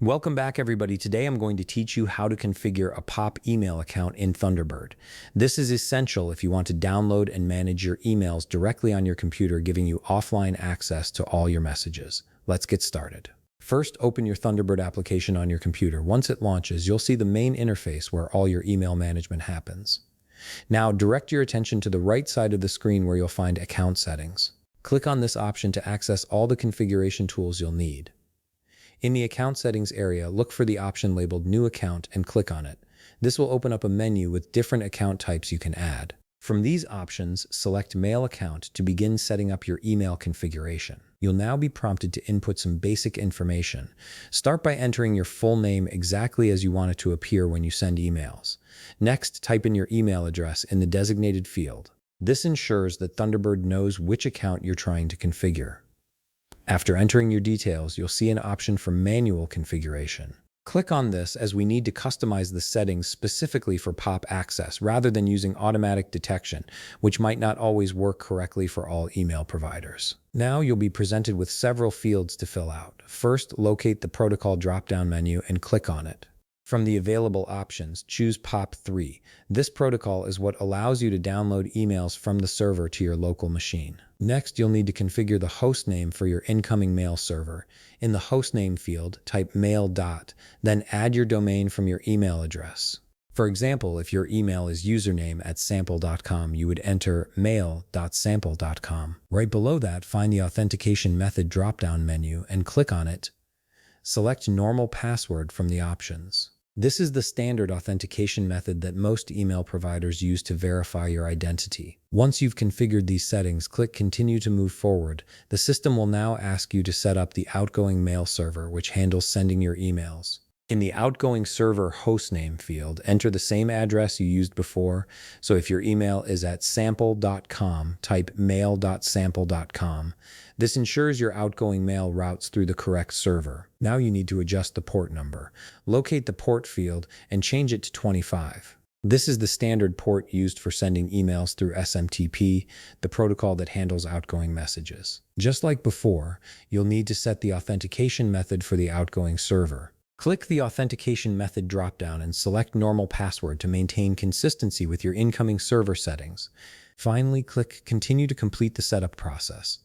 Welcome back, everybody. Today I'm going to teach you how to configure a pop email account in Thunderbird. This is essential if you want to download and manage your emails directly on your computer, giving you offline access to all your messages. Let's get started. First, open your Thunderbird application on your computer. Once it launches, you'll see the main interface where all your email management happens. Now, direct your attention to the right side of the screen where you'll find Account Settings. Click on this option to access all the configuration tools you'll need. In the Account Settings area, look for the option labeled New Account and click on it. This will open up a menu with different account types you can add. From these options, select Mail Account to begin setting up your email configuration. You'll now be prompted to input some basic information. Start by entering your full name exactly as you want it to appear when you send emails. Next, type in your email address in the designated field. This ensures that Thunderbird knows which account you're trying to configure. After entering your details, you'll see an option for manual configuration. Click on this as we need to customize the settings specifically for POP access rather than using automatic detection, which might not always work correctly for all email providers. Now you'll be presented with several fields to fill out. First, locate the protocol drop-down menu and click on it. From the available options, choose POP3. This protocol is what allows you to download emails from the server to your local machine. Next, you'll need to configure the hostname for your incoming mail server. In the hostname field, type mail. Then add your domain from your email address. For example, if your email is username@sample.com, you would enter mail.sample.com. Right below that, find the authentication method drop-down menu and click on it. Select normal password from the options. This is the standard authentication method that most email providers use to verify your identity. Once you've configured these settings, click Continue to move forward. The system will now ask you to set up the outgoing mail server, which handles sending your emails. In the outgoing server hostname field, enter the same address you used before. So if your email is at sample.com, type mail.sample.com. This ensures your outgoing mail routes through the correct server. Now you need to adjust the port number. Locate the port field and change it to 25. This is the standard port used for sending emails through SMTP, the protocol that handles outgoing messages. Just like before, you'll need to set the authentication method for the outgoing server. Click the Authentication Method dropdown and select Normal Password to maintain consistency with your incoming server settings. Finally, click Continue to complete the setup process.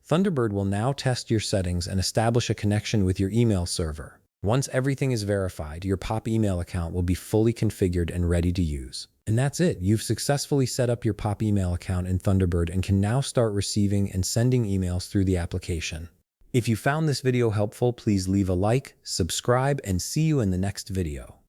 Thunderbird will now test your settings and establish a connection with your email server. Once everything is verified, your POP email account will be fully configured and ready to use. And that's it. You've successfully set up your POP email account in Thunderbird and can now start receiving and sending emails through the application. If you found this video helpful, please leave a like, subscribe, and see you in the next video.